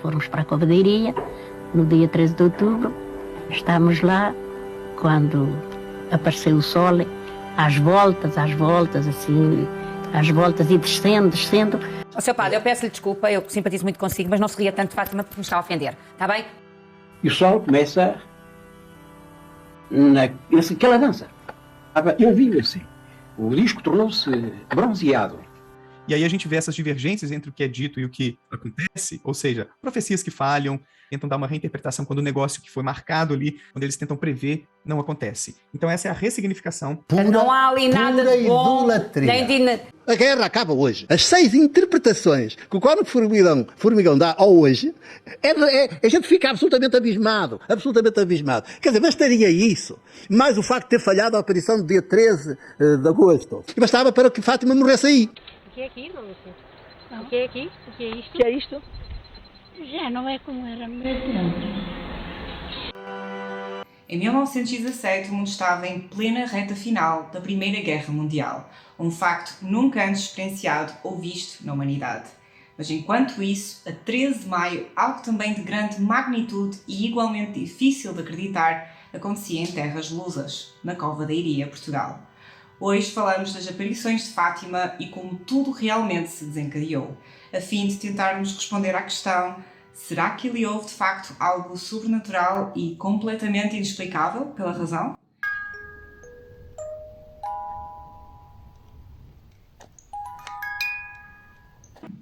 Fomos para a Cova da Iria, no dia 13 de outubro, estávamos lá, quando apareceu o sol, às voltas, assim, às voltas e descendo. Ó, Sr. Padre, eu peço-lhe desculpa, eu simpatizo muito consigo, mas não se ria tanto de Fátima porque me está a ofender, está bem? E o sol começa naquela dança. Eu vi assim. O disco tornou-se bronzeado. E aí a gente vê essas divergências entre o que é dito e o que acontece, ou seja, profecias que falham, tentam dar uma reinterpretação quando o negócio que foi marcado ali, quando eles tentam prever, não acontece. Então essa é a ressignificação. Não há ali nada de bom, nem de... A guerra acaba hoje. As 6 interpretações que o Código Formigão dá ao hoje, a gente fica absolutamente abismado. Quer dizer, bastaria isso, mais o facto de ter falhado a aparição do dia 13 de agosto. E bastava para que Fátima morresse aí. O que é aqui, não sei. O que é aqui? O que é isto? O que é isto? Já não é como era mesmo. Em 1917, o mundo estava em plena reta final da Primeira Guerra Mundial, um facto nunca antes experienciado ou visto na humanidade. Mas enquanto isso, a 13 de maio, algo também de grande magnitude e igualmente difícil de acreditar, acontecia em terras lusas, na Cova da Iria, Portugal. Hoje falamos das aparições de Fátima e como tudo realmente se desencadeou, a fim de tentarmos responder à questão: será que ali houve de facto algo sobrenatural e completamente inexplicável pela razão?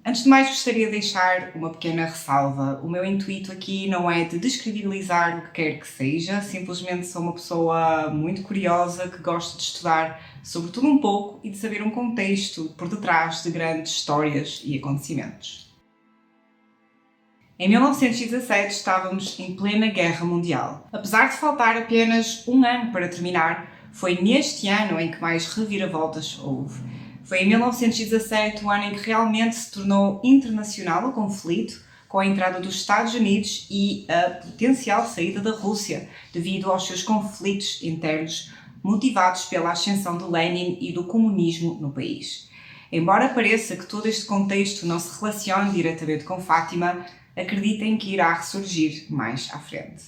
Antes de mais, gostaria de deixar uma pequena ressalva. O meu intuito aqui não é de descredibilizar o que quer que seja, simplesmente sou uma pessoa muito curiosa que gosta de estudar sobre tudo um pouco e de saber um contexto por detrás de grandes histórias e acontecimentos. Em 1917 estávamos em plena Guerra Mundial. Apesar de faltar apenas um ano para terminar, foi neste ano em que mais reviravoltas houve. Foi em 1917 o ano em que realmente se tornou internacional o conflito, com a entrada dos Estados Unidos e a potencial saída da Rússia, devido aos seus conflitos internos, motivados pela ascensão de Lenin e do comunismo no país. Embora pareça que todo este contexto não se relacione diretamente com Fátima, acreditem que irá ressurgir mais à frente.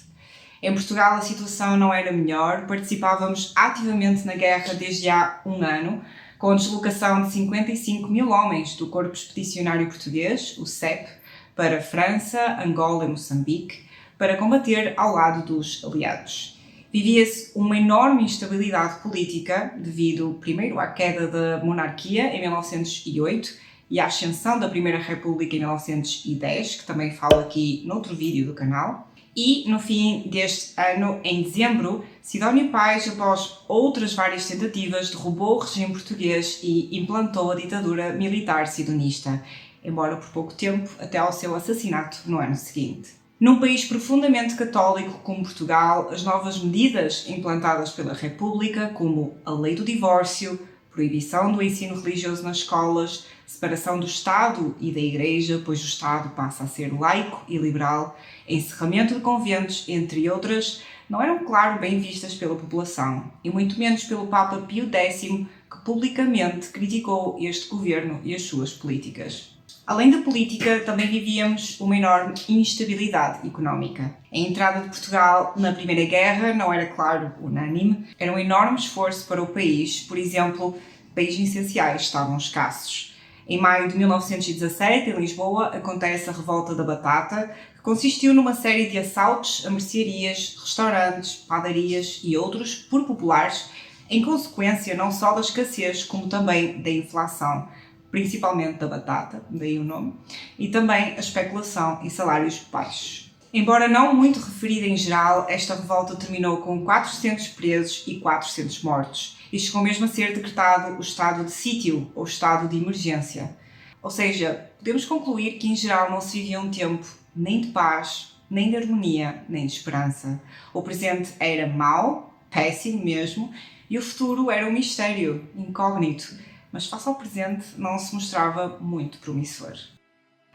Em Portugal a situação não era melhor, participávamos ativamente na guerra desde há um ano, com a deslocação de 55 mil homens do Corpo Expedicionário Português, o CEP, para França, Angola e Moçambique, para combater ao lado dos aliados. Vivia-se uma enorme instabilidade política devido, primeiro, à queda da monarquia em 1908 e à ascensão da Primeira República em 1910, que também falo aqui noutro vídeo do canal. E, no fim deste ano, em dezembro, Sidónio Pais, após outras várias tentativas, derrubou o regime português e implantou a ditadura militar sidonista, embora por pouco tempo, até ao seu assassinato no ano seguinte. Num país profundamente católico como Portugal, as novas medidas implantadas pela República, como a lei do divórcio, proibição do ensino religioso nas escolas, separação do Estado e da Igreja, pois o Estado passa a ser laico e liberal, encerramento de conventos, entre outras, não eram, claro, bem vistas pela população, e muito menos pelo Papa Pio X, que publicamente criticou este governo e as suas políticas. Além da política, também vivíamos uma enorme instabilidade económica. A entrada de Portugal na Primeira Guerra não era, claro, unânime, era um enorme esforço para o país, por exemplo, bens essenciais estavam escassos. Em maio de 1917, em Lisboa, acontece a Revolta da Batata, que consistiu numa série de assaltos a mercearias, restaurantes, padarias e outros por populares, em consequência não só da escassez, como também da inflação, principalmente da batata, daí o nome, e também a especulação e salários baixos. Embora não muito referida em geral, esta revolta terminou com 400 presos e 400 mortos, e chegou mesmo a ser decretado o estado de sítio ou estado de emergência. Ou seja, podemos concluir que em geral não se vivia um tempo nem de paz, nem de harmonia, nem de esperança. O presente era mau, péssimo mesmo, e o futuro era um mistério, incógnito, mas face ao presente não se mostrava muito promissor.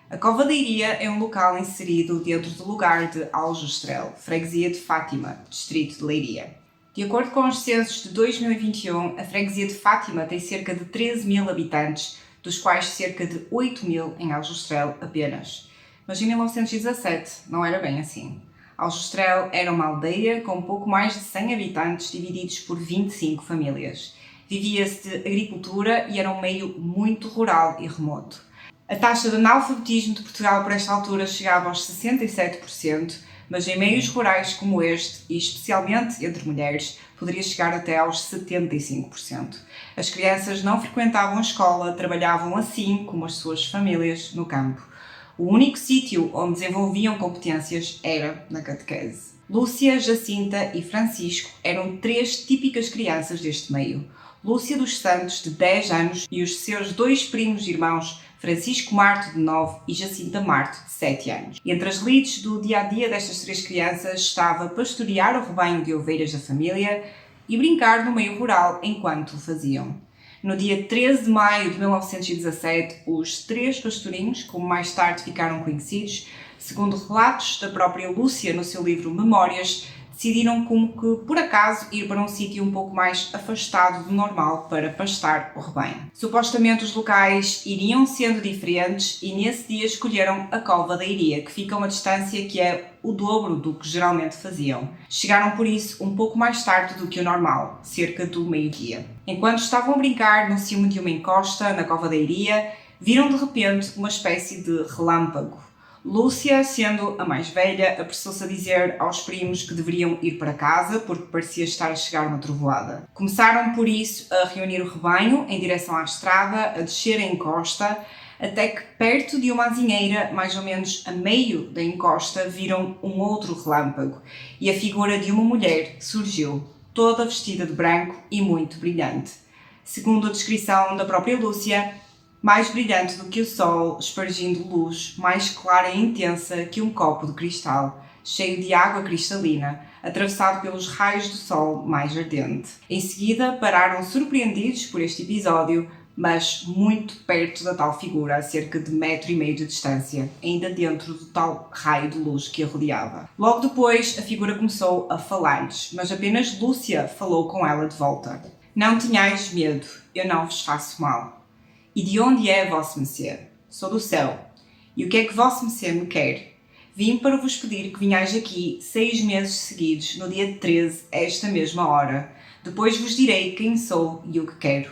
A Cova da Iria é um local inserido dentro do lugar de Aljustrel, freguesia de Fátima, distrito de Leiria. De acordo com os censos de 2021, a freguesia de Fátima tem cerca de 13 mil habitantes, dos quais cerca de 8 mil em Aljustrel apenas. Mas em 1917 não era bem assim. Aljustrel era uma aldeia com pouco mais de 100 habitantes divididos por 25 famílias. Vivia-se de agricultura e era um meio muito rural e remoto. A taxa de analfabetismo de Portugal por esta altura chegava aos 67%, mas em meios rurais como este, e especialmente entre mulheres, poderia chegar até aos 75%. As crianças não frequentavam a escola, trabalhavam assim como as suas famílias no campo. O único sítio onde desenvolviam competências era na catequese. Lúcia, Jacinta e Francisco eram 3 típicas crianças deste meio. Lúcia dos Santos, de 10 anos, e os seus 2 primos irmãos, Francisco Marto, de 9, e Jacinta Marto, de 7 anos. Entre as lides do dia-a-dia destas 3 crianças estava pastorear o rebanho de ovelhas da família e brincar no meio rural enquanto o faziam. No dia 13 de maio de 1917, os 3 pastorinhos, como mais tarde ficaram conhecidos, segundo relatos da própria Lúcia no seu livro Memórias, decidiram como que, por acaso, ir para um sítio um pouco mais afastado do normal para pastar o rebanho. Supostamente os locais iriam sendo diferentes e nesse dia escolheram a Cova da Iria, que fica a uma distância que é o dobro do que geralmente faziam. Chegaram por isso um pouco mais tarde do que o normal, cerca do meio-dia. Enquanto estavam a brincar no cimo de uma encosta, na Cova da Iria, viram de repente uma espécie de relâmpago. Lúcia, sendo a mais velha, apressou-se a dizer aos primos que deveriam ir para casa porque parecia estar a chegar uma trovoada. Começaram, por isso, a reunir o rebanho em direção à estrada, a descer a encosta, até que perto de uma azinheira, mais ou menos a meio da encosta, viram um outro relâmpago e a figura de uma mulher surgiu, toda vestida de branco e muito brilhante. Segundo a descrição da própria Lúcia, mais brilhante do que o sol, espargindo luz, mais clara e intensa que um copo de cristal, cheio de água cristalina, atravessado pelos raios do sol mais ardente. Em seguida, pararam surpreendidos por este episódio, mas muito perto da tal figura, a cerca de 1,5 metro de distância, ainda dentro do tal raio de luz que a rodeava. Logo depois, a figura começou a falar-lhes, mas apenas Lúcia falou com ela de volta. Não tenhais medo, eu não vos faço mal. E de onde é vosso Messias? Sou do céu. E o que é que vosso Messias me quer? Vim para vos pedir que vinhais aqui 6 meses seguidos, no dia 13, a esta mesma hora. Depois vos direi quem sou e o que quero.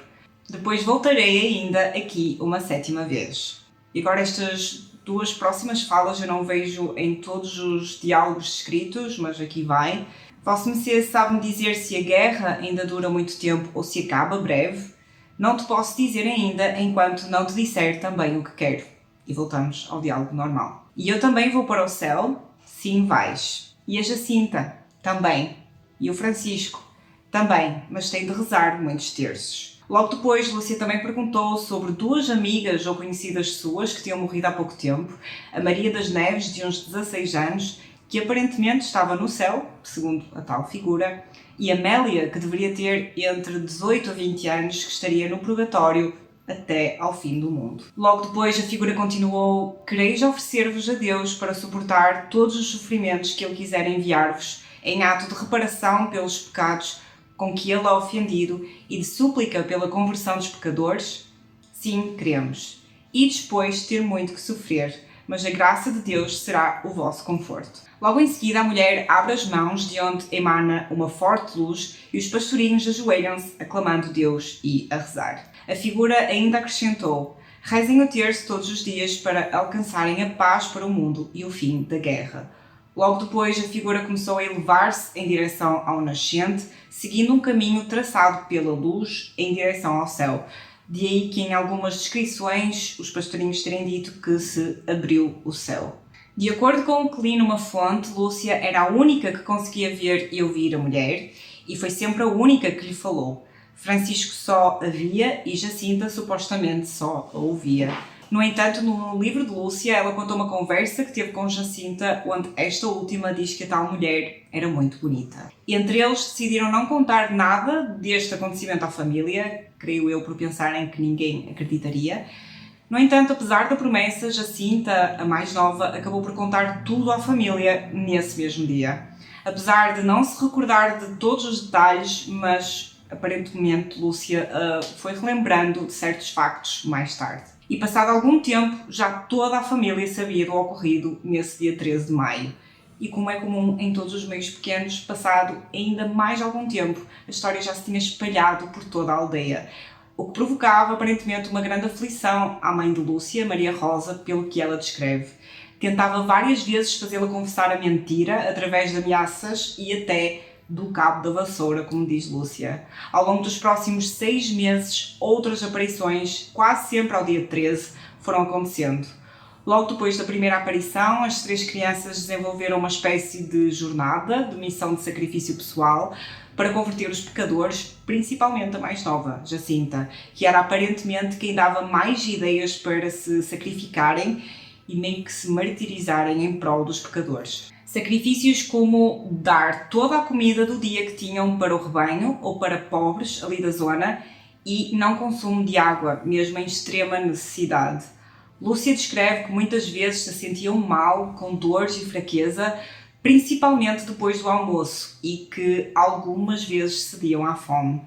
Depois voltarei ainda aqui uma 7ª vez. E agora estas 2 próximas falas eu não vejo em todos os diálogos escritos, mas aqui vai. Vosso Messias sabe-me dizer se a guerra ainda dura muito tempo ou se acaba breve? Não te posso dizer ainda, enquanto não te disser também o que quero. E voltamos ao diálogo normal. E eu também vou para o céu? Sim, vais. E a Jacinta? Também. E o Francisco? Também, mas tem de rezar muitos terços. Logo depois, Lúcia também perguntou sobre 2 amigas ou conhecidas suas que tinham morrido há pouco tempo, a Maria das Neves, de uns 16 anos, que aparentemente estava no céu, segundo a tal figura, e Amélia, que deveria ter entre 18 a 20 anos, que estaria no purgatório até ao fim do mundo. Logo depois a figura continuou: quereis oferecer-vos a Deus para suportar todos os sofrimentos que Ele quiser enviar-vos, em ato de reparação pelos pecados com que Ele é ofendido e de súplica pela conversão dos pecadores? Sim, queremos. E depois ter muito que sofrer, mas a graça de Deus será o vosso conforto. Logo em seguida, a mulher abre as mãos, de onde emana uma forte luz, e os pastorinhos ajoelham-se, aclamando Deus e a rezar. A figura ainda acrescentou: rezem o terço todos os dias para alcançarem a paz para o mundo e o fim da guerra. Logo depois, a figura começou a elevar-se em direção ao nascente, seguindo um caminho traçado pela luz em direção ao céu. De aí que em algumas descrições os pastorinhos terem dito que se abriu o céu. De acordo com o que li numa fonte, Lúcia era a única que conseguia ver e ouvir a mulher, e foi sempre a única que lhe falou. Francisco só a via e Jacinta supostamente só a ouvia. No entanto, no livro de Lúcia, ela contou uma conversa que teve com Jacinta, onde esta última diz que a tal mulher era muito bonita. Entre eles decidiram não contar nada deste acontecimento à família, creio eu por pensarem que ninguém acreditaria. No entanto, apesar da promessa, Jacinta, a mais nova, acabou por contar tudo à família nesse mesmo dia. Apesar de não se recordar de todos os detalhes, mas aparentemente Lúcia foi relembrando de certos factos mais tarde. E passado algum tempo, já toda a família sabia do ocorrido nesse dia 13 de maio. E como é comum em todos os meios pequenos, passado ainda mais algum tempo, a história já se tinha espalhado por toda a aldeia, o que provocava aparentemente uma grande aflição à mãe de Lúcia, Maria Rosa, pelo que ela descreve. Tentava várias vezes fazê-la confessar a mentira através de ameaças e até do cabo da vassoura, como diz Lúcia. Ao longo dos próximos 6 meses, outras aparições, quase sempre ao dia 13, foram acontecendo. Logo depois da primeira aparição, as 3 crianças desenvolveram uma espécie de jornada, de missão de sacrifício pessoal, para converter os pecadores, principalmente a mais nova, Jacinta, que era aparentemente quem dava mais ideias para se sacrificarem e meio que se martirizarem em prol dos pecadores. Sacrifícios como dar toda a comida do dia que tinham para o rebanho ou para pobres ali da zona e não consumo de água, mesmo em extrema necessidade. Lúcia descreve que muitas vezes se sentiam mal, com dores e fraqueza, principalmente depois do almoço, e que algumas vezes cediam à fome.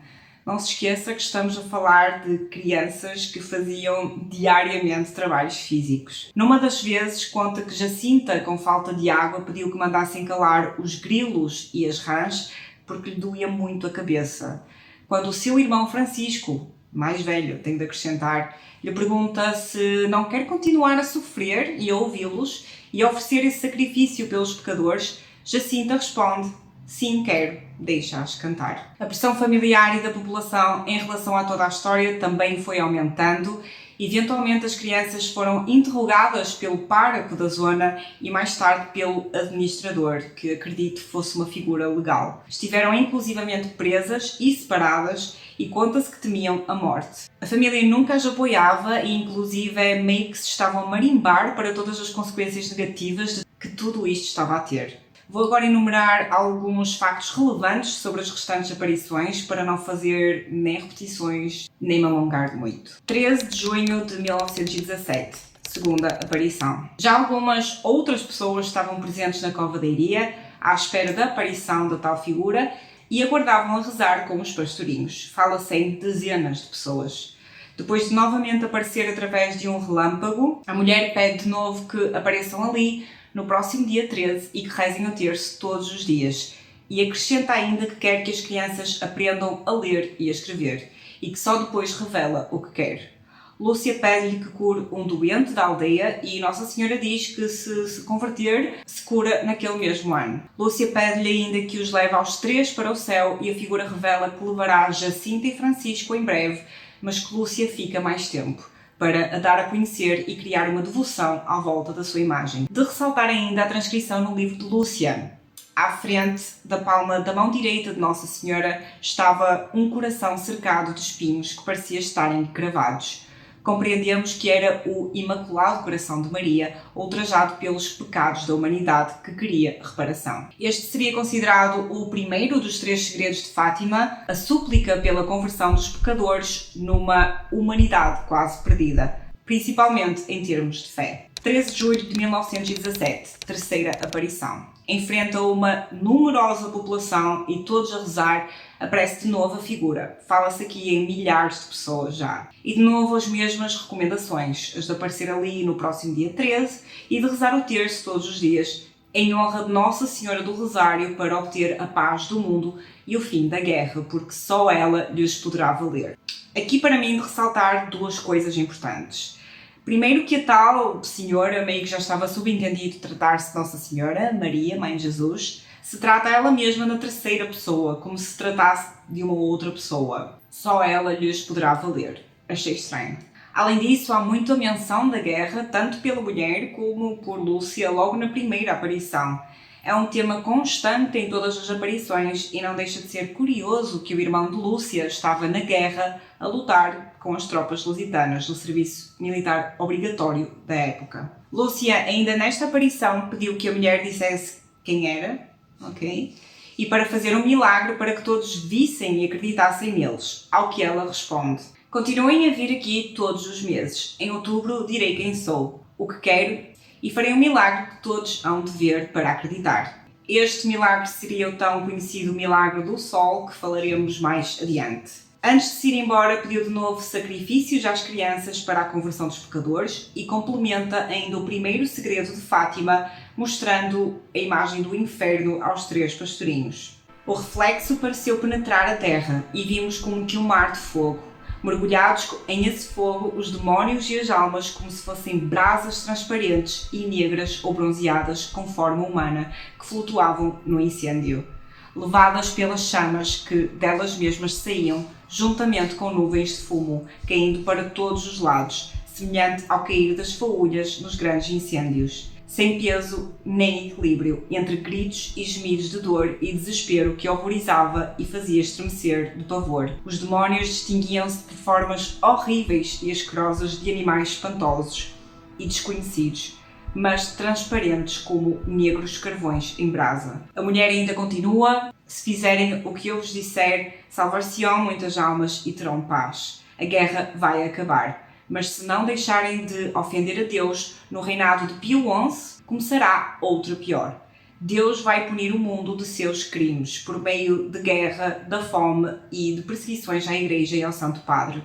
Não se esqueça que estamos a falar de crianças que faziam diariamente trabalhos físicos. Numa das vezes, conta que Jacinta, com falta de água, pediu que mandassem calar os grilos e as rãs, porque lhe doía muito a cabeça. Quando o seu irmão Francisco, mais velho, tenho de acrescentar, lhe pergunta se não quer continuar a sofrer e a ouvi-los e a oferecer esse sacrifício pelos pecadores, Jacinta responde: sim, quero, deixa-as cantar. A pressão familiar e da população em relação a toda a história também foi aumentando. Eventualmente as crianças foram interrogadas pelo pároco da zona e mais tarde pelo administrador, que acredito fosse uma figura legal. Estiveram inclusivamente presas e separadas e conta-se que temiam a morte. A família nunca as apoiava e inclusive meio que se estavam a marimbar para todas as consequências negativas que tudo isto estava a ter. Vou agora enumerar alguns factos relevantes sobre as restantes aparições para não fazer nem repetições nem me alongar muito. 13 de junho de 1917, segunda aparição. Já algumas outras pessoas estavam presentes na Cova da Iria à espera da aparição da tal figura e aguardavam a rezar com os pastorinhos. Fala-se em dezenas de pessoas. Depois de novamente aparecer através de um relâmpago, a mulher pede de novo que apareçam ali no próximo dia 13 e que rezem o terço todos os dias. E acrescenta ainda que quer que as crianças aprendam a ler e a escrever e que só depois revela o que quer. Lúcia pede-lhe que cure um doente da aldeia e Nossa Senhora diz que se converter, se cura naquele mesmo ano. Lúcia pede-lhe ainda que os leve aos 3 para o céu e a figura revela que levará Jacinta e Francisco em breve, mas que Lúcia fica mais tempo, para a dar a conhecer e criar uma devoção à volta da sua imagem. De ressaltar ainda a transcrição no livro de Lúcia. À frente da palma da mão direita de Nossa Senhora estava um coração cercado de espinhos que parecia estarem cravados. Compreendemos que era o Imaculado Coração de Maria, ultrajado pelos pecados da humanidade que queria reparação. Este seria considerado o primeiro dos 3 segredos de Fátima, a súplica pela conversão dos pecadores numa humanidade quase perdida, principalmente em termos de fé. 13 de julho de 1917, terceira aparição. Enfrenta uma numerosa população e todos a rezar, aparece de novo a figura. Fala-se aqui em milhares de pessoas já. E de novo as mesmas recomendações, as de aparecer ali no próximo dia 13 e de rezar o terço todos os dias, em honra de Nossa Senhora do Rosário para obter a paz do mundo e o fim da guerra, porque só ela lhes poderá valer. Aqui para mim de ressaltar 2 coisas importantes. Primeiro que a tal senhora, meio que já estava subentendido tratar-se de Nossa Senhora, Maria, Mãe de Jesus, se trata ela mesma na terceira pessoa, como se tratasse de uma outra pessoa. Só ela lhes poderá valer. Achei estranho. Além disso, há muita menção da guerra, tanto pela mulher como por Lúcia, logo na primeira aparição. É um tema constante em todas as aparições e não deixa de ser curioso que o irmão de Lúcia estava na guerra a lutar com as tropas lusitanas no serviço militar obrigatório da época. Lúcia, ainda nesta aparição, pediu que a mulher dissesse quem era, ok? E para fazer um milagre para que todos vissem e acreditassem neles, ao que ela responde: continuem a vir aqui todos os meses. Em outubro direi quem sou, o que quero e farei um milagre que todos hão de ver para acreditar. Este milagre seria o tão conhecido milagre do sol, que falaremos mais adiante. Antes de se ir embora, pediu de novo sacrifícios às crianças para a conversão dos pecadores e complementa ainda o primeiro segredo de Fátima, mostrando a imagem do inferno aos 3 pastorinhos. O reflexo pareceu penetrar a terra e vimos como que um mar de fogo. Mergulhados em esse fogo, os demónios e as almas como se fossem brasas transparentes e negras ou bronzeadas com forma humana que flutuavam no incêndio, levadas pelas chamas que delas mesmas saíam, juntamente com nuvens de fumo, caindo para todos os lados, semelhante ao cair das faúlhas nos grandes incêndios, sem peso nem equilíbrio, entre gritos e gemidos de dor e desespero que horrorizava e fazia estremecer de pavor. Os demónios distinguiam-se de formas horríveis e asquerosas de animais espantosos e desconhecidos, mas transparentes como negros carvões em brasa. A mulher ainda continua: se fizerem o que eu vos disser, salvar-se-ão muitas almas e terão paz. A guerra vai acabar. Mas se não deixarem de ofender a Deus, no reinado de Pio XI começará outra pior. Deus vai punir o mundo de seus crimes, por meio de guerra, da fome e de perseguições à Igreja e ao Santo Padre.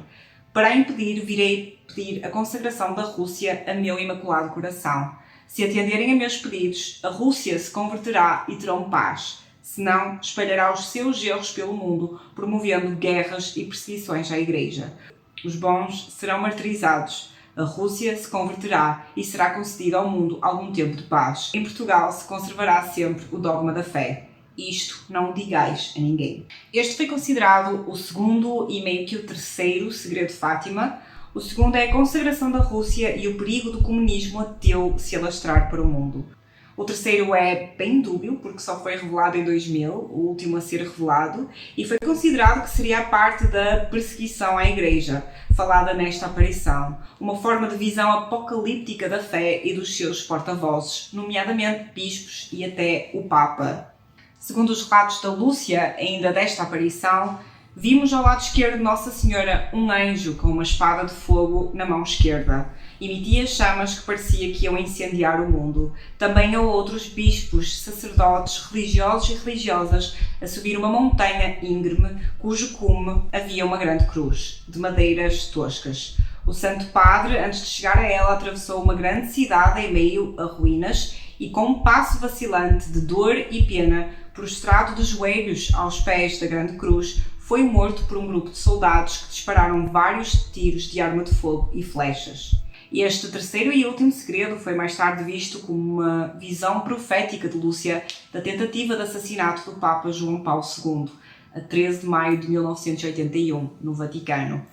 Para a impedir, virei pedir a consagração da Rússia a meu imaculado coração. Se atenderem a meus pedidos, a Rússia se converterá e terão paz. Senão, espalhará os seus erros pelo mundo, promovendo guerras e perseguições à Igreja. Os bons serão martirizados, a Rússia se converterá e será concedido ao mundo algum tempo de paz. Em Portugal se conservará sempre o dogma da fé. Isto não o digais a ninguém. Este foi considerado o segundo e meio que o terceiro segredo de Fátima. O segundo é a consagração da Rússia e o perigo do comunismo ateu se alastrar para o mundo. O terceiro é bem dúbio, porque só foi revelado em 2000, o último a ser revelado, e foi considerado que seria a parte da perseguição à Igreja, falada nesta aparição, uma forma de visão apocalíptica da fé e dos seus porta-vozes, nomeadamente bispos e até o Papa. Segundo os relatos da Lúcia, ainda desta aparição, vimos ao lado esquerdo de Nossa Senhora um anjo com uma espada de fogo na mão esquerda. Emitia chamas que parecia que iam incendiar o mundo. Também há outros bispos, sacerdotes, religiosos e religiosas a subir uma montanha íngreme, cujo cume havia uma grande cruz, de madeiras toscas. O Santo Padre, antes de chegar a ela, atravessou uma grande cidade em meio a ruínas e, com um passo vacilante de dor e pena, prostrado de joelhos aos pés da grande cruz, foi morto por um grupo de soldados que dispararam vários tiros de arma de fogo e flechas. Este terceiro e último segredo foi mais tarde visto como uma visão profética de Lúcia da tentativa de assassinato do Papa João Paulo II, a 13 de maio de 1981, no Vaticano.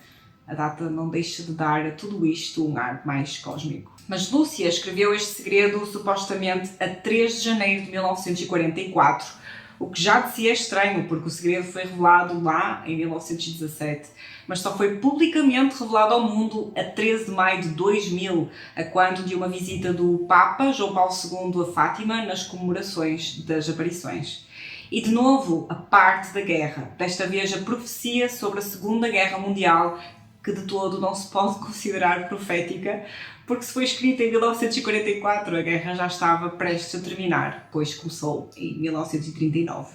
A data não deixa de dar a tudo isto um ar mais cósmico. Mas Lúcia escreveu este segredo supostamente a 3 de janeiro de 1944, o que já de si é estranho, porque o segredo foi revelado lá em 1917, mas só foi publicamente revelado ao mundo a 13 de maio de 2000, a quando de uma visita do Papa João Paulo II a Fátima nas comemorações das aparições. E de novo, a parte da guerra, desta vez a profecia sobre a Segunda Guerra Mundial, que de todo não se pode considerar profética, porque se foi escrita em 1944, a guerra já estava prestes a terminar, pois começou em 1939.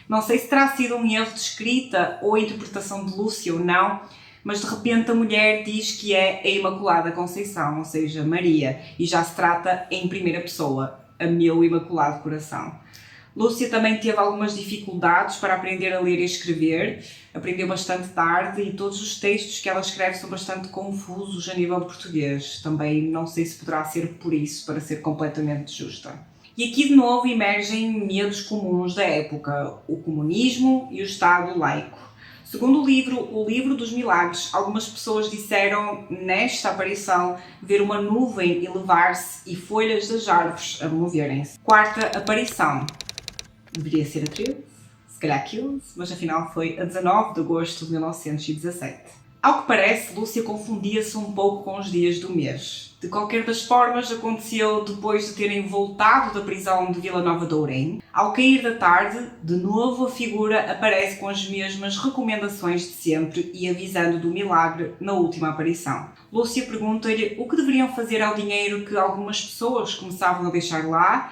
Não sei se terá sido um erro de escrita ou interpretação de Lúcia ou não, mas de repente a mulher diz que é a Imaculada Conceição, ou seja, Maria, e já se trata em primeira pessoa, a meu Imaculado Coração. Lúcia também teve algumas dificuldades para aprender a ler e escrever, aprendeu bastante tarde e todos os textos que ela escreve são bastante confusos a nível de português. Também não sei se poderá ser por isso, para ser completamente justa. E aqui de novo emergem medos comuns da época, o comunismo e o Estado laico. Segundo o livro dos Milagres, algumas pessoas disseram nesta aparição ver uma nuvem elevar-se e folhas das árvores a moverem-se. Quarta aparição. Deveria ser a 13, se calhar 15, mas afinal foi a 19 de agosto de 1917. Ao que parece, Lúcia confundia-se um pouco com os dias do mês. De qualquer das formas, aconteceu depois de terem voltado da prisão de Vila Nova de Ourém. Ao cair da tarde, de novo a figura aparece com as mesmas recomendações de sempre e avisando do milagre na última aparição. Lúcia pergunta-lhe o que deveriam fazer ao dinheiro que algumas pessoas começavam a deixar lá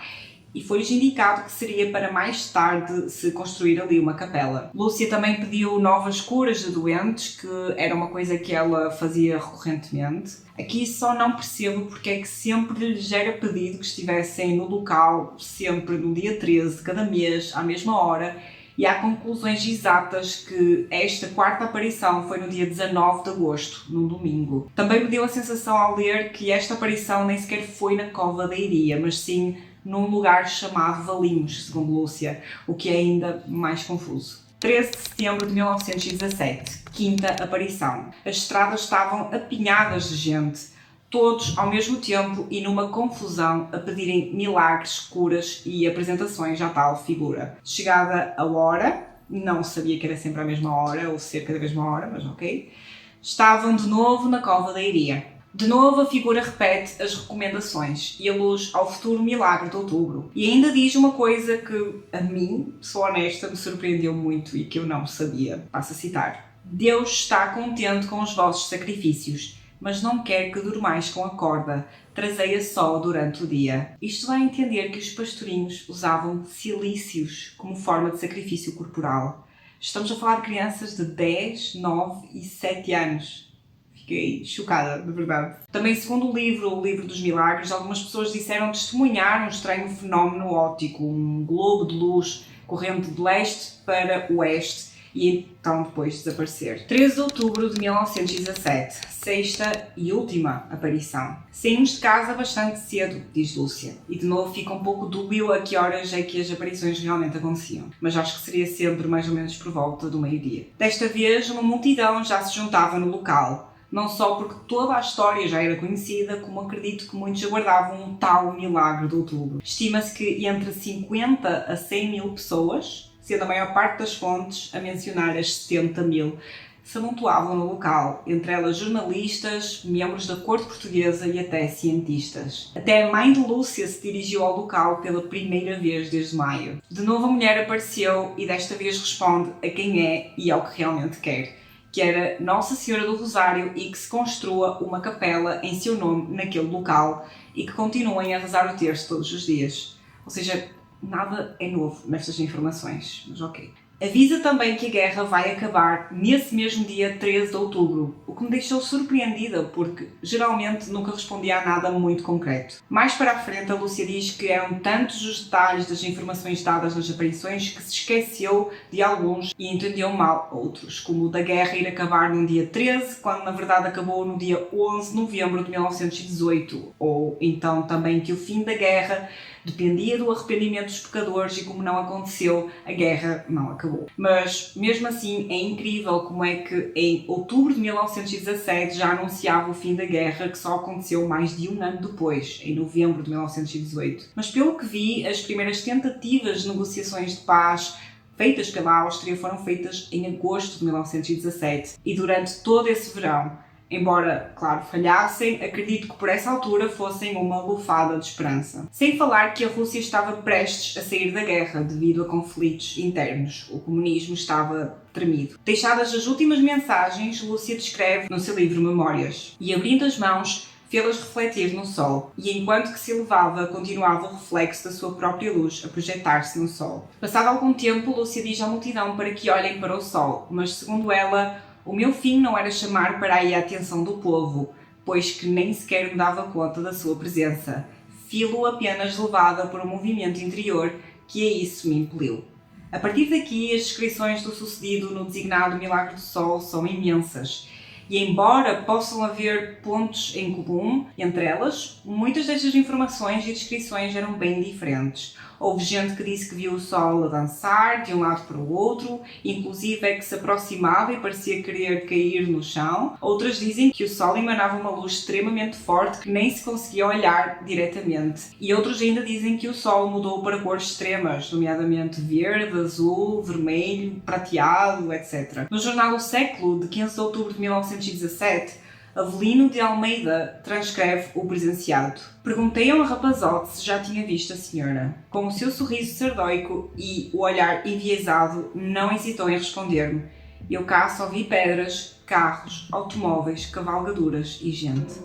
e foi-lhes indicado que seria para mais tarde se construir ali uma capela. Lúcia também pediu novas curas de doentes, que era uma coisa que ela fazia recorrentemente. Aqui só não percebo porque é que sempre lhes era pedido que estivessem no local, sempre no dia 13 de cada mês, à mesma hora, e há conclusões exatas que esta quarta aparição foi no dia 19 de agosto, num domingo. Também me deu a sensação ao ler que esta aparição nem sequer foi na Cova da Iria, mas sim num lugar chamado Valinhos, segundo Lúcia, o que é ainda mais confuso. 13 de setembro de 1917, quinta aparição. As estradas estavam apinhadas de gente, todos ao mesmo tempo e numa confusão a pedirem milagres, curas e apresentações à tal figura. Chegada a hora, não sabia que era sempre a mesma hora ou cerca da mesma hora, mas ok, estavam de novo na Cova da Iria. De novo a figura repete as recomendações e aluz ao futuro milagre de outubro. E ainda diz uma coisa que a mim, sou honesta, me surpreendeu muito e que eu não sabia. Passo a citar. Deus está contente com os vossos sacrifícios, mas não quer que durmais com a corda, trazei-a só durante o dia. Isto dá a entender que os pastorinhos usavam cilícios como forma de sacrifício corporal. Estamos a falar de crianças de 10, 9 e 7 anos. Fiquei chocada, de verdade. Também, segundo o livro dos Milagres, algumas pessoas disseram testemunhar um estranho fenómeno óptico, um globo de luz correndo de leste para oeste, e então depois desaparecer. 13 de outubro de 1917, sexta e última aparição. Saímos de casa bastante cedo, diz Lúcia, e de novo fica um pouco dúbio a que horas é que as aparições realmente aconteciam, mas acho que seria sempre mais ou menos por volta do meio-dia. Desta vez, uma multidão já se juntava no local, não só porque toda a história já era conhecida, como acredito que muitos aguardavam um tal milagre de outubro. Estima-se que entre 50 a 100 mil pessoas, sendo a maior parte das fontes a mencionar as 70 mil, se amontoavam no local, entre elas jornalistas, membros da corte portuguesa e até cientistas. Até a mãe de Lúcia se dirigiu ao local pela primeira vez desde maio. De novo a mulher apareceu e desta vez responde a quem é e ao que realmente quer, que era Nossa Senhora do Rosário e que se construa uma capela em seu nome naquele local e que continuem a rezar o terço todos os dias. Ou seja, nada é novo nestas informações, mas ok. Avisa também que a guerra vai acabar nesse mesmo dia 13 de outubro, o que me deixou surpreendida porque geralmente nunca respondia a nada muito concreto. Mais para a frente a Lúcia diz que eram tantos os detalhes das informações dadas nas aparições que se esqueceu de alguns e entendeu mal outros, como o da guerra ir acabar no dia 13, quando na verdade acabou no dia 11 de novembro de 1918, ou então também que o fim da guerra dependia do arrependimento dos pecadores e como não aconteceu, a guerra não acabou. Mas, mesmo assim, é incrível como é que em outubro de 1917 já anunciava o fim da guerra, que só aconteceu mais de um ano depois, em novembro de 1918. Mas pelo que vi, as primeiras tentativas de negociações de paz feitas pela Áustria foram feitas em agosto de 1917 e durante todo esse verão. Embora, claro, falhassem, acredito que por essa altura fossem uma lufada de esperança. Sem falar que a Rússia estava prestes a sair da guerra devido a conflitos internos. O comunismo estava tremido. Deixadas as últimas mensagens, Lúcia descreve no seu livro Memórias. E abrindo as mãos, fê-las refletir no sol, e enquanto que se elevava, continuava o reflexo da sua própria luz a projetar-se no sol. Passado algum tempo, Lúcia diz à multidão para que olhem para o sol, mas segundo ela, o meu fim não era chamar para aí a atenção do povo, pois que nem sequer me dava conta da sua presença. Filo apenas levada por um movimento interior que a isso me impeliu. A partir daqui, as descrições do sucedido no designado Milagre do Sol são imensas. E embora possam haver pontos em comum entre elas, muitas destas informações e descrições eram bem diferentes. Houve gente que disse que viu o sol a dançar de um lado para o outro, inclusive é que se aproximava e parecia querer cair no chão. Outras dizem que o sol emanava uma luz extremamente forte que nem se conseguia olhar diretamente. E outros ainda dizem que o sol mudou para cores extremas, nomeadamente verde, azul, vermelho, prateado, etc. No jornal O Século, de 15 de outubro de 1917, Avelino de Almeida transcreve o presenciado. Perguntei a um rapazote se já tinha visto a senhora. Com o seu sorriso sardóico e o olhar enviesado, não hesitou em responder-me. Eu cá só vi pedras, carros, automóveis, cavalgaduras e gente.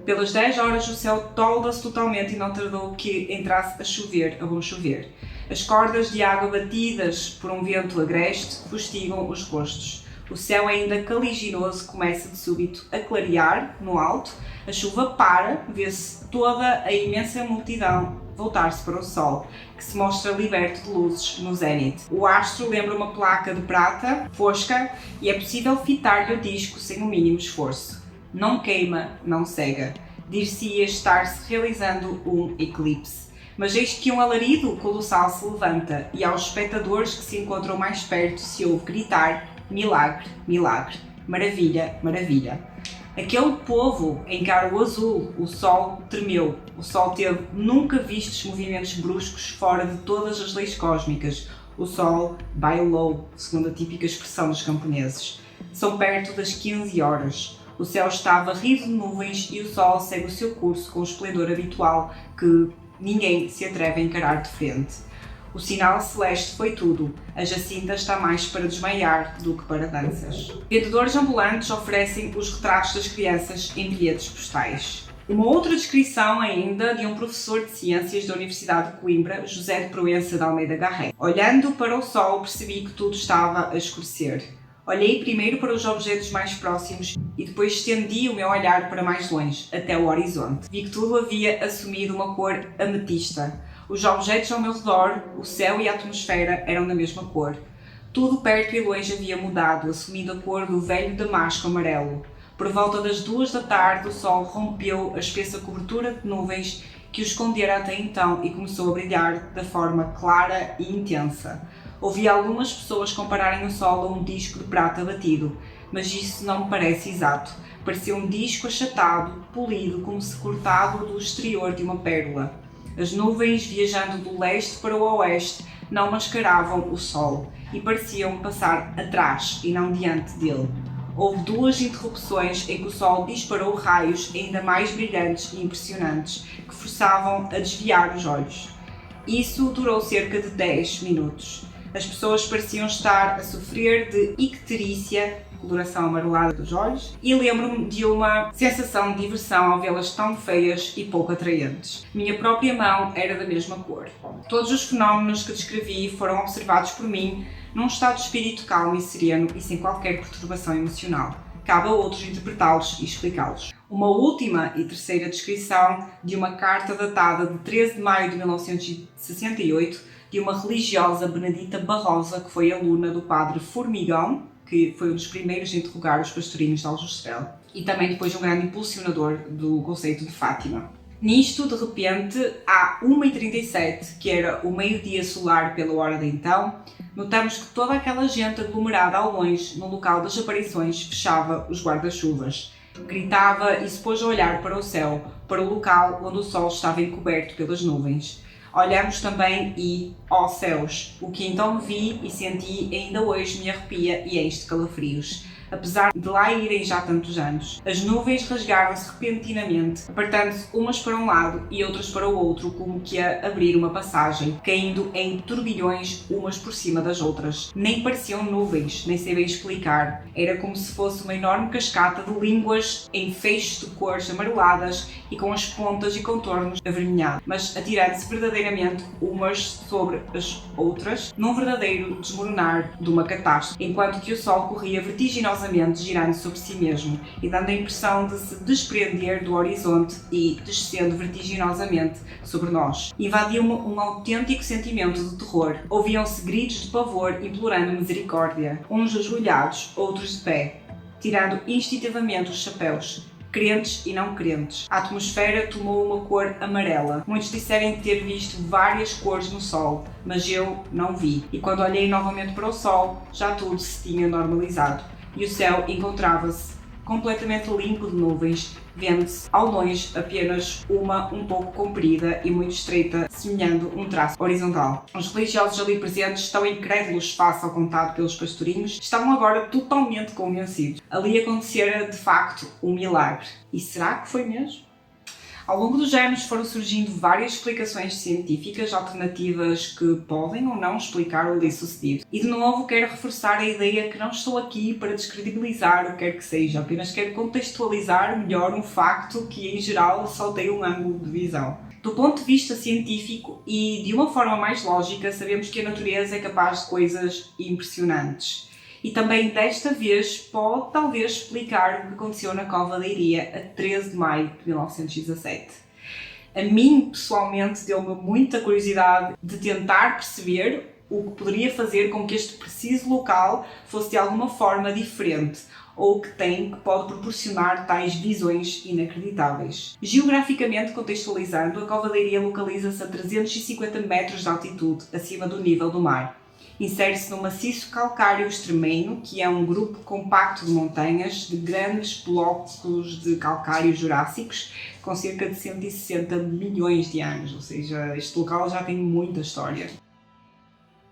Pelas 10 horas o céu tolda-se totalmente e não tardou que entrasse a bom chover. As cordas de água batidas por um vento agreste fustigam os rostos. O céu ainda caliginoso começa de súbito a clarear no alto, a chuva para, vê-se toda a imensa multidão voltar-se para o sol, que se mostra liberto de luzes no zénite. O astro lembra uma placa de prata fosca e é possível fitar-lhe o disco sem o mínimo esforço. Não queima, não cega. Dir-se-ia estar-se realizando um eclipse. Mas eis que um alarido colossal se levanta e aos espectadores que se encontram mais perto se ouve gritar: milagre, milagre, maravilha, maravilha. Aquele povo encara o azul, o sol tremeu, o sol teve nunca vistos movimentos bruscos fora de todas as leis cósmicas. O sol bailou, segundo a típica expressão dos camponeses. São perto das 15 horas. O céu está varrido de nuvens e o sol segue o seu curso com o esplendor habitual que ninguém se atreve a encarar de frente. O sinal celeste foi tudo. A Jacinta está mais para desmaiar do que para danças. Vendedores ambulantes oferecem os retratos das crianças em bilhetes postais. Uma outra descrição ainda de um professor de ciências da Universidade de Coimbra, José de Proença de Almeida Garré. Olhando para o sol, percebi que tudo estava a escurecer. Olhei primeiro para os objetos mais próximos e depois estendi o meu olhar para mais longe, até o horizonte. Vi que tudo havia assumido uma cor ametista. Os objetos ao meu redor, o céu e a atmosfera eram da mesma cor. Tudo perto e longe havia mudado, assumindo a cor do velho damasco amarelo. Por volta das 2 da tarde, o sol rompeu a espessa cobertura de nuvens que o escondera até então e começou a brilhar da forma clara e intensa. Ouvi algumas pessoas compararem o sol a um disco de prata batido, mas isso não me parece exato. Parecia um disco achatado, polido, como se cortado do exterior de uma pérola. As nuvens, viajando do leste para o oeste, não mascaravam o sol e pareciam passar atrás e não diante dele. Houve 2 interrupções em que o sol disparou raios ainda mais brilhantes e impressionantes, que forçavam a desviar os olhos. Isso durou cerca de 10 minutos. As pessoas pareciam estar a sofrer de icterícia, coloração amarelada dos olhos, e lembro-me de uma sensação de diversão ao vê-las tão feias e pouco atraentes. Minha própria mão era da mesma cor. Todos os fenómenos que descrevi foram observados por mim num estado de espírito calmo e sereno e sem qualquer perturbação emocional. Cabe a outros interpretá-los e explicá-los. Uma última e terceira descrição de uma carta datada de 13 de maio de 1968 de uma religiosa Benedita Barrosa, que foi aluna do padre Formigão, que foi um dos primeiros a interrogar os pastorinhos de Aljustrel, e também depois um grande impulsionador do conceito de Fátima. Nisto, de repente, à 1h37, que era o meio-dia solar pela hora de então, notamos que toda aquela gente aglomerada ao longe, no local das aparições, fechava os guarda-chuvas. Gritava e se pôs a olhar para o céu, para o local onde o sol estava encoberto pelas nuvens. Olhamos também e, ó céus, o que então vi e senti ainda hoje me arrepia e enche de calafrios. Apesar de lá irem já tantos anos, as nuvens rasgaram-se repentinamente, apartando-se umas para um lado e outras para o outro, como que a abrir uma passagem, caindo em turbilhões umas por cima das outras. Nem pareciam nuvens, nem sei bem explicar. Era como se fosse uma enorme cascata de línguas em feixes de cores amareladas e com as pontas e contornos avermelhados, mas atirando-se verdadeiramente umas sobre as outras, num verdadeiro desmoronar de uma catástrofe, enquanto que o sol corria vertiginosamente girando sobre si mesmo e dando a impressão de se desprender do horizonte e descendo vertiginosamente sobre nós. Invadiu-me um autêntico sentimento de terror. Ouviam-se gritos de pavor implorando misericórdia, uns ajoelhados, outros de pé, tirando instintivamente os chapéus, crentes e não crentes. A atmosfera tomou uma cor amarela. Muitos disserem ter visto várias cores no sol, mas eu não vi. E quando olhei novamente para o sol, já tudo se tinha normalizado. E o céu encontrava-se completamente limpo de nuvens, vendo-se ao longe apenas uma um pouco comprida e muito estreita, semelhando um traço horizontal. Os religiosos ali presentes, estão incrédulos face ao contado pelos pastorinhos, estavam agora totalmente convencidos. Ali acontecera de facto um milagre. E será que foi mesmo? Ao longo dos anos foram surgindo várias explicações científicas alternativas que podem ou não explicar o ali-sucedido. E de novo quero reforçar a ideia que não estou aqui para descredibilizar o que quer que seja, apenas quero contextualizar melhor um facto que em geral só tem um ângulo de visão. Do ponto de vista científico e de uma forma mais lógica, sabemos que a natureza é capaz de coisas impressionantes. E também desta vez pode talvez explicar o que aconteceu na Cova da Iria a 13 de maio de 1917. A mim, pessoalmente, deu-me muita curiosidade de tentar perceber o que poderia fazer com que este preciso local fosse de alguma forma diferente, ou que pode proporcionar tais visões inacreditáveis. Geograficamente contextualizando, a Cova da Iria localiza-se a 350 metros de altitude, acima do nível do mar. Insere-se no maciço calcário extremeno, que é um grupo compacto de montanhas de grandes blocos de calcário jurássicos, com cerca de 160 milhões de anos, ou seja, este local já tem muita história.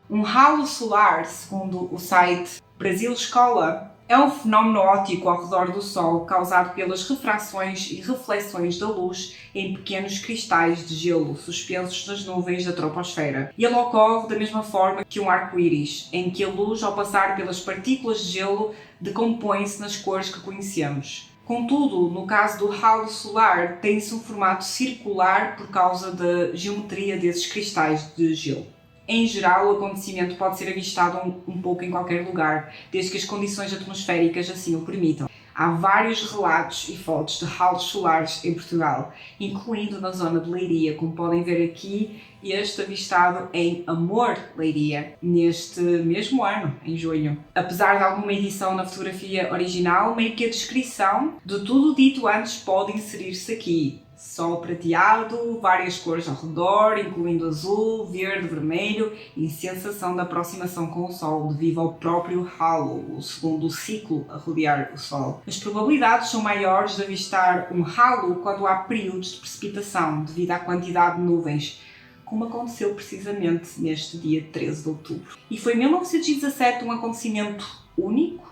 Um halo solar, segundo o site Brasil Escola, é um fenómeno óptico ao redor do Sol causado pelas refrações e reflexões da luz em pequenos cristais de gelo suspensos nas nuvens da troposfera. E ele ocorre da mesma forma que um arco-íris, em que a luz, ao passar pelas partículas de gelo, decompõe-se nas cores que conhecemos. Contudo, no caso do halo solar, tem-se um formato circular por causa da geometria desses cristais de gelo. Em geral, o acontecimento pode ser avistado um pouco em qualquer lugar, desde que as condições atmosféricas assim o permitam. Há vários relatos e fotos de halos solares em Portugal, incluindo na zona de Leiria, como podem ver aqui, este avistado em Amor, Leiria, neste mesmo ano, em junho. Apesar de alguma edição na fotografia original, meio que a descrição de tudo dito antes pode inserir-se aqui. Sol prateado, várias cores ao redor, incluindo azul, verde, vermelho e sensação de aproximação com o Sol devido ao próprio halo, o segundo ciclo a rodear o Sol. As probabilidades são maiores de avistar um halo quando há períodos de precipitação devido à quantidade de nuvens, como aconteceu precisamente neste dia 13 de outubro. E foi 1917 um acontecimento único?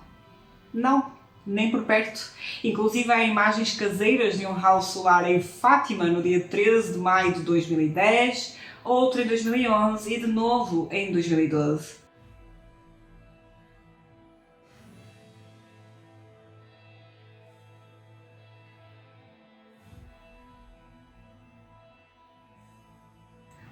Não. Nem por perto. Inclusive há imagens caseiras de um halo solar em Fátima no dia 13 de maio de 2010, outro em 2011 e de novo em 2012.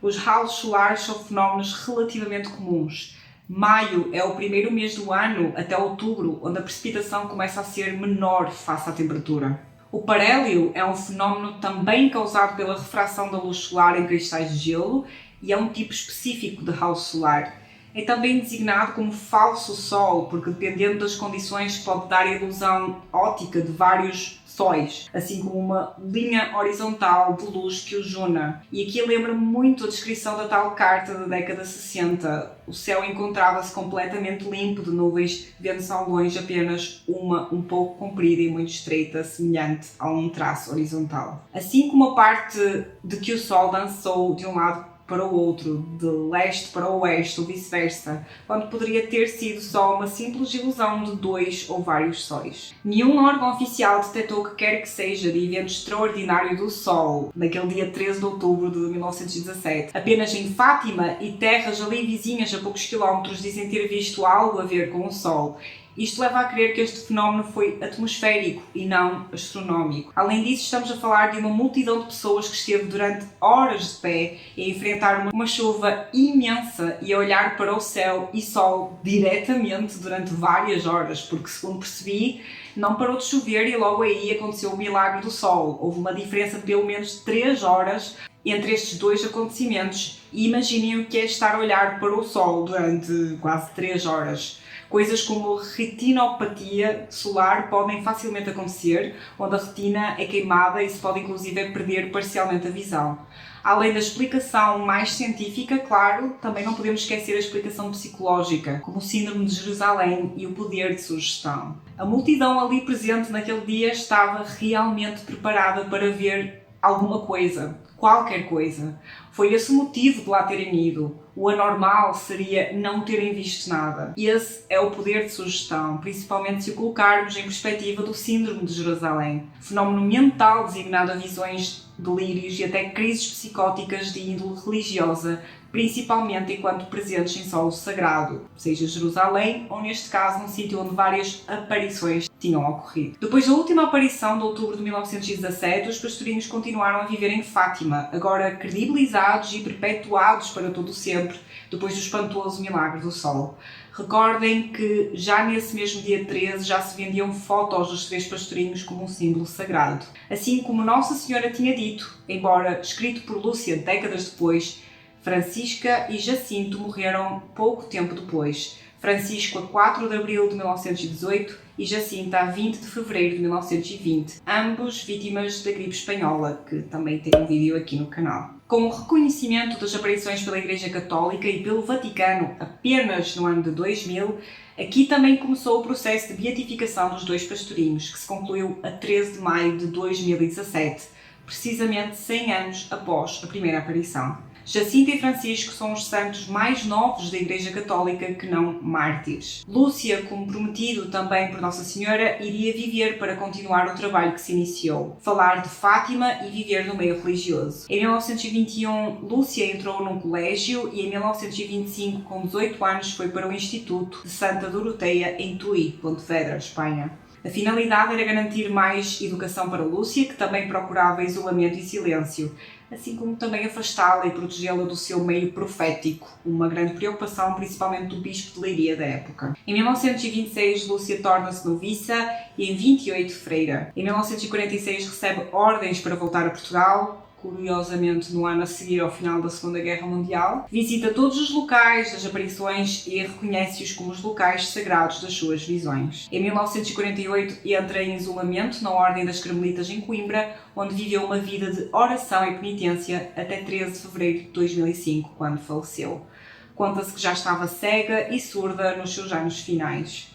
Os halos solares são fenómenos relativamente comuns. Maio é o primeiro mês do ano até outubro, onde a precipitação começa a ser menor face à temperatura. O parélio é um fenómeno também causado pela refração da luz solar em cristais de gelo e é um tipo específico de halo solar. É também designado como falso sol, porque dependendo das condições pode dar a ilusão óptica de vários sóis, assim como uma linha horizontal de luz que os una. E aqui lembra muito a descrição da tal carta da década 60. O céu encontrava-se completamente limpo de nuvens, vendo-se ao longe apenas uma um pouco comprida e muito estreita, semelhante a um traço horizontal. Assim como a parte de que o Sol dançou de um lado para o outro, de leste para o oeste ou vice-versa, quando poderia ter sido só uma simples ilusão de dois ou vários sóis. Nenhum órgão oficial detectou o que quer que seja de evento extraordinário do Sol, naquele dia 13 de outubro de 1917. Apenas em Fátima e terras ali vizinhas a poucos quilómetros dizem ter visto algo a ver com o Sol. Isto leva a crer que este fenómeno foi atmosférico e não astronómico. Além disso, estamos a falar de uma multidão de pessoas que esteve durante horas de pé a enfrentar uma chuva imensa e a olhar para o céu e sol diretamente durante várias horas, porque, segundo percebi, não parou de chover e logo aí aconteceu o milagre do sol. Houve uma diferença de pelo menos 3 horas entre estes dois acontecimentos e imaginem o que é estar a olhar para o sol durante quase 3 horas. Coisas como retinopatia solar podem facilmente acontecer, onde a retina é queimada e se pode inclusive perder parcialmente a visão. Além da explicação mais científica, claro, também não podemos esquecer a explicação psicológica, como o síndrome de Jerusalém e o poder de sugestão. A multidão ali presente naquele dia estava realmente preparada para ver alguma coisa, qualquer coisa. Foi esse o motivo de lá terem ido. O anormal seria não terem visto nada. Esse é o poder de sugestão, principalmente se o colocarmos em perspectiva do síndrome de Jerusalém, fenómeno mental designado a visões delírios e até crises psicóticas de índole religiosa, principalmente enquanto presentes em solo sagrado, seja Jerusalém ou, neste caso, um sítio onde várias aparições tinham ocorrido. Depois da última aparição de outubro de 1917, os pastorinhos continuaram a viver em Fátima, agora credibilizados e perpetuados para todo o sempre, depois do espantoso milagre do sol. Recordem que já nesse mesmo dia 13 já se vendiam fotos dos 3 pastorinhos como um símbolo sagrado. Assim como Nossa Senhora tinha dito, embora escrito por Lúcia décadas depois, Francisca e Jacinto morreram pouco tempo depois. Francisco a 4 de abril de 1918 e Jacinto a 20 de fevereiro de 1920, ambos vítimas da gripe espanhola, que também tem um vídeo aqui no canal. Com o reconhecimento das aparições pela Igreja Católica e pelo Vaticano apenas no ano de 2000, aqui também começou o processo de beatificação dos 2 pastorinhos, que se concluiu a 13 de maio de 2017, precisamente 100 anos após a primeira aparição. Jacinto e Francisco são os santos mais novos da Igreja Católica que não mártires. Lúcia, como prometido também por Nossa Senhora, iria viver para continuar o trabalho que se iniciou, falar de Fátima e viver no meio religioso. Em 1921, Lúcia entrou num colégio e em 1925, com 18 anos, foi para o Instituto de Santa Doroteia em Tui, Pontevedra, Espanha. A finalidade era garantir mais educação para Lúcia, que também procurava isolamento e silêncio, assim como também afastá-la e protegê-la do seu meio profético, uma grande preocupação principalmente do bispo de Leiria da época. Em 1926, Lúcia torna-se noviça e em 28 freira. Em 1946 recebe ordens para voltar a Portugal, curiosamente no ano a seguir ao final da Segunda Guerra Mundial. Visita todos os locais das aparições e reconhece-os como os locais sagrados das suas visões. Em 1948 entra em isolamento na Ordem das Carmelitas em Coimbra, onde viveu uma vida de oração e penitência até 13 de fevereiro de 2005, quando faleceu. Conta-se que já estava cega e surda nos seus anos finais.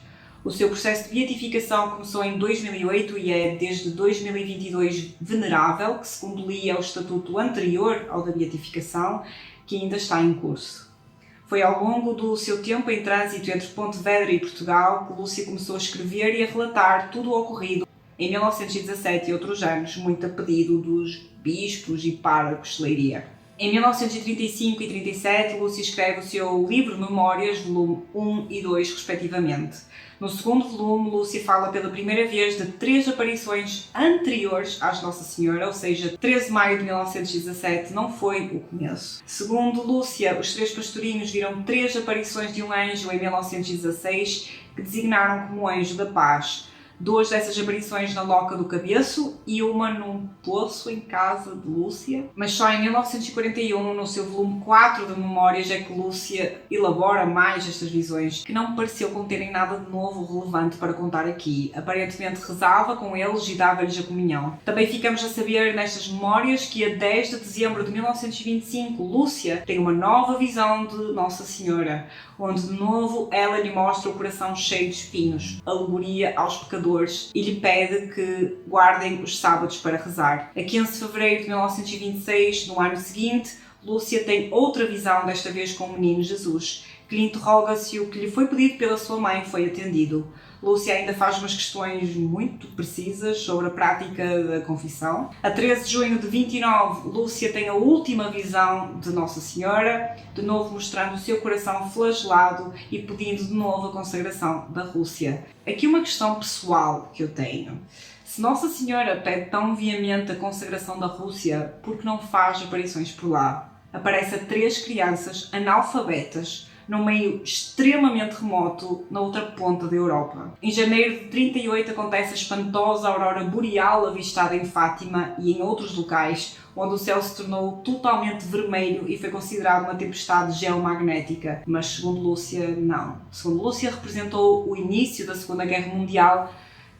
O seu processo de beatificação começou em 2008 e é desde 2022 venerável, que segundo li é o estatuto anterior ao da beatificação, que ainda está em curso. Foi ao longo do seu tempo em trânsito entre Pontevedra e Portugal que Lúcia começou a escrever e a relatar tudo o ocorrido em 1917 e outros anos, muito a pedido dos bispos e párocos de Leiria. Em 1935 e 37, Lúcia escreve o seu livro Memórias, volume 1 e 2, respectivamente. No segundo volume, Lúcia fala pela primeira vez de 3 aparições anteriores às Nossa Senhora, ou seja, 13 de maio de 1917 não foi o começo. Segundo Lúcia, os 3 pastorinhos viram 3 aparições de um anjo em 1916, que designaram como Anjo da Paz. 2 dessas aparições na Loca do Cabeço e uma num poço em casa de Lúcia. Mas só em 1941, no seu volume 4 de Memórias, é que Lúcia elabora mais estas visões, que não me pareceu conterem nada de novo ou relevante para contar aqui. Aparentemente rezava com eles e dava-lhes a comunhão. Também ficamos a saber nestas memórias que a 10 de dezembro de 1925, Lúcia tem uma nova visão de Nossa Senhora, onde de novo ela lhe mostra o coração cheio de espinhos, alegoria aos pecadores, e lhe pede que guardem os sábados para rezar. A 15 de fevereiro de 1926, no ano seguinte, Lúcia tem outra visão, desta vez com o menino Jesus, que lhe interroga se o que lhe foi pedido pela sua mãe foi atendido. Lúcia ainda faz umas questões muito precisas sobre a prática da confissão. A 13 de junho de 29, Lúcia tem a última visão de Nossa Senhora, de novo mostrando o seu coração flagelado e pedindo de novo a consagração da Rússia. Aqui uma questão pessoal que eu tenho. Se Nossa Senhora pede tão veemente a consagração da Rússia, por que não faz aparições por lá? Aparece a 3 crianças analfabetas, num meio extremamente remoto, na outra ponta da Europa. Em janeiro de 38 acontece a espantosa aurora boreal avistada em Fátima e em outros locais, onde o céu se tornou totalmente vermelho e foi considerado uma tempestade geomagnética. Mas segundo Lúcia, não. Segundo Lúcia, representou o início da Segunda Guerra Mundial,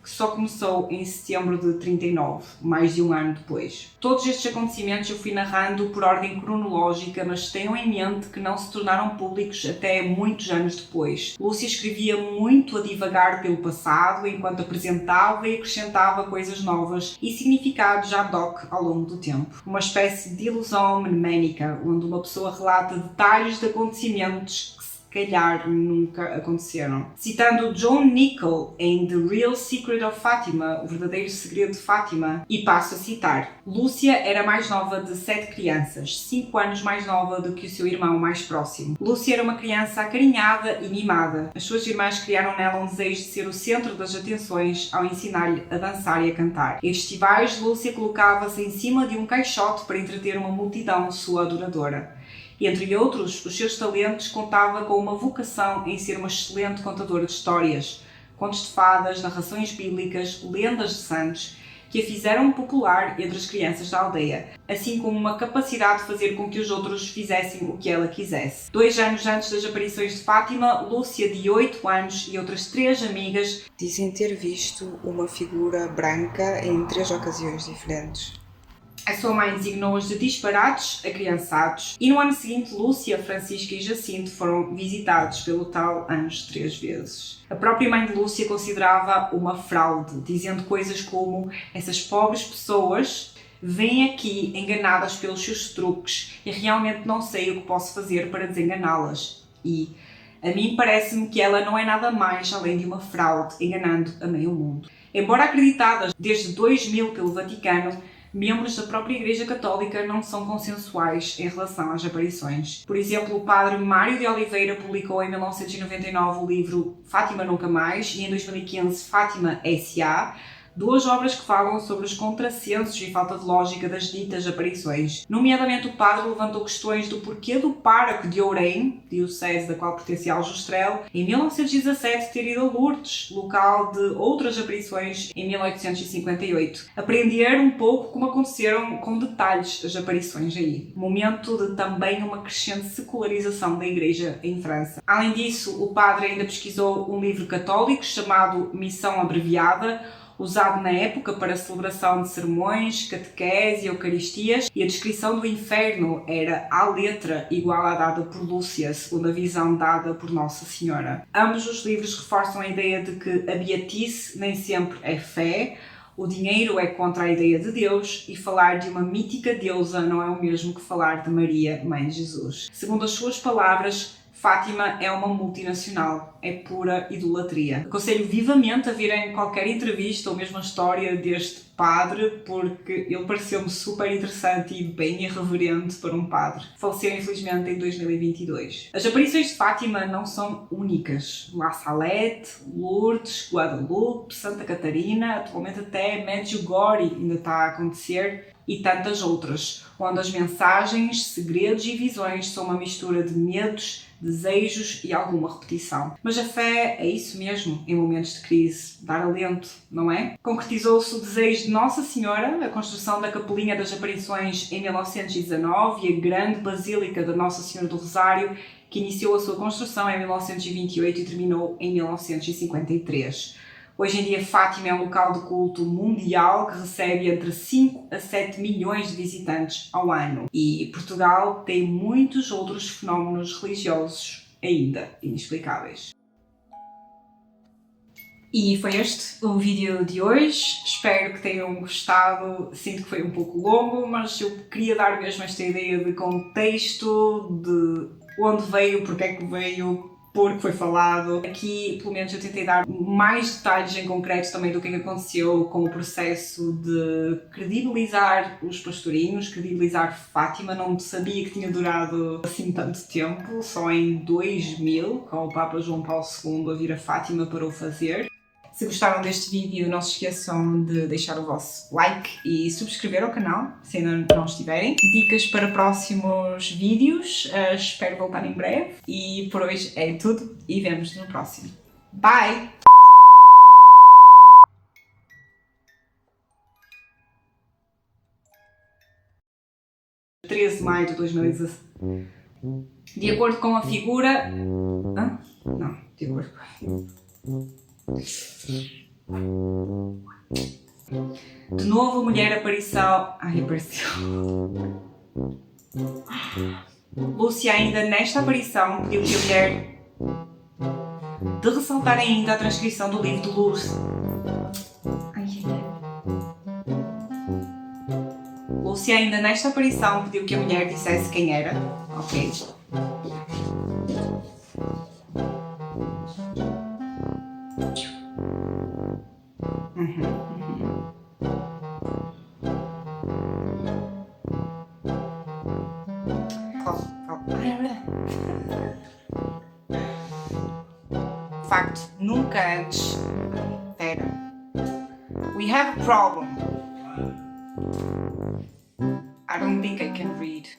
que só começou em setembro de 39, mais de um ano depois. Todos estes acontecimentos eu fui narrando por ordem cronológica, mas tenham em mente que não se tornaram públicos até muitos anos depois. Lúcia escrevia muito a divagar pelo passado, enquanto apresentava e acrescentava coisas novas e significados ad hoc ao longo do tempo. Uma espécie de ilusão mnemônica, onde uma pessoa relata detalhes de acontecimentos calhar nunca aconteceram. Citando John Nichol em The Real Secret of Fátima, o verdadeiro segredo de Fátima, e passo a citar: Lúcia era mais nova de 7 crianças, 5 anos mais nova do que o seu irmão mais próximo. Lúcia era uma criança acarinhada e mimada. As suas irmãs criaram nela um desejo de ser o centro das atenções ao ensinar-lhe a dançar e a cantar. Em festivais, Lúcia colocava-se em cima de um caixote para entreter uma multidão sua adoradora. E, entre outros, os seus talentos, contava com uma vocação em ser uma excelente contadora de histórias, contos de fadas, narrações bíblicas, lendas de santos, que a fizeram popular entre as crianças da aldeia, assim como uma capacidade de fazer com que os outros fizessem o que ela quisesse. 2 anos antes das aparições de Fátima, Lúcia, de 8 anos, e outras 3 amigas dizem ter visto uma figura branca em 3 ocasiões diferentes. A sua mãe designou-os de disparates acriançados, e no ano seguinte Lúcia, Francisca e Jacinto foram visitados pelo tal anjo 3 vezes. A própria mãe de Lúcia considerava uma fraude, dizendo coisas como: essas pobres pessoas vêm aqui enganadas pelos seus truques e realmente não sei o que posso fazer para desenganá-las. E a mim parece-me que ela não é nada mais além de uma fraude, enganando a meio mundo. Embora acreditadas desde 2000 pelo Vaticano, membros da própria Igreja Católica não são consensuais em relação às aparições. Por exemplo, o padre Mário de Oliveira publicou em 1999 o livro Fátima Nunca Mais e em 2015 Fátima S.A., 2 obras que falam sobre os contrassensos e falta de lógica das ditas aparições. Nomeadamente, o padre levantou questões do porquê do pároco de Ourém, diocese da qual pertencia Aljustrel, em 1917 ter ido a Lourdes, local de outras aparições em 1858. Aprender um pouco como aconteceram com detalhes as aparições aí. Momento de também uma crescente secularização da Igreja em França. Além disso, o padre ainda pesquisou um livro católico chamado Missão Abreviada, usado na época para a celebração de sermões, catequese e eucaristias, e a descrição do inferno era à letra igual à dada por Lúcia, segundo a visão dada por Nossa Senhora. Ambos os livros reforçam a ideia de que a beatice nem sempre é fé, o dinheiro é contra a ideia de Deus, e falar de uma mítica deusa não é o mesmo que falar de Maria, Mãe de Jesus. Segundo as suas palavras, Fátima é uma multinacional, é pura idolatria. Aconselho vivamente a virem qualquer entrevista ou mesmo a história deste padre, porque ele pareceu-me super interessante e bem irreverente para um padre. Faleceu infelizmente em 2022. As aparições de Fátima não são únicas. La Salette, Lourdes, Guadalupe, Santa Catarina, atualmente até Medjugorje ainda está a acontecer, e tantas outras, onde as mensagens, segredos e visões são uma mistura de medos, desejos e alguma repetição. Mas a fé é isso mesmo, em momentos de crise, dar alento, não é? Concretizou-se o desejo de Nossa Senhora, a construção da Capelinha das Aparições em 1919 e a grande Basílica da Nossa Senhora do Rosário, que iniciou a sua construção em 1928 e terminou em 1953. Hoje em dia, Fátima é um local de culto mundial que recebe entre 5 a 7 milhões de visitantes ao ano. E Portugal tem muitos outros fenómenos religiosos ainda inexplicáveis. E foi este o vídeo de hoje. Espero que tenham gostado. Sinto que foi um pouco longo, mas eu queria dar mesmo esta ideia de contexto, de onde veio, porque é que veio, porque foi falado. Aqui, pelo menos, eu tentei dar mais detalhes em concreto também do que aconteceu com o processo de credibilizar os pastorinhos, credibilizar Fátima. Não sabia que tinha durado assim tanto tempo, só em 2000, com o Papa João Paulo II a vir a Fátima para o fazer. Se gostaram deste vídeo, não se esqueçam de deixar o vosso like e subscrever ao canal, se ainda não estiverem. Dicas para próximos vídeos, espero voltar em breve. E por hoje é tudo e vemo-nos no próximo. Bye! (13 de maio de 2017). De acordo com a figura... Não, de acordo com... De novo, a mulher apareceu. Lúcia, ainda nesta aparição, pediu que a mulher. De ressaltar ainda a transcrição do livro de Lourdes. Lúcia, ainda nesta aparição, pediu que a mulher dissesse quem era. Ok. De facto, nunca antes. Espera. We have a problem. I don't think I can read.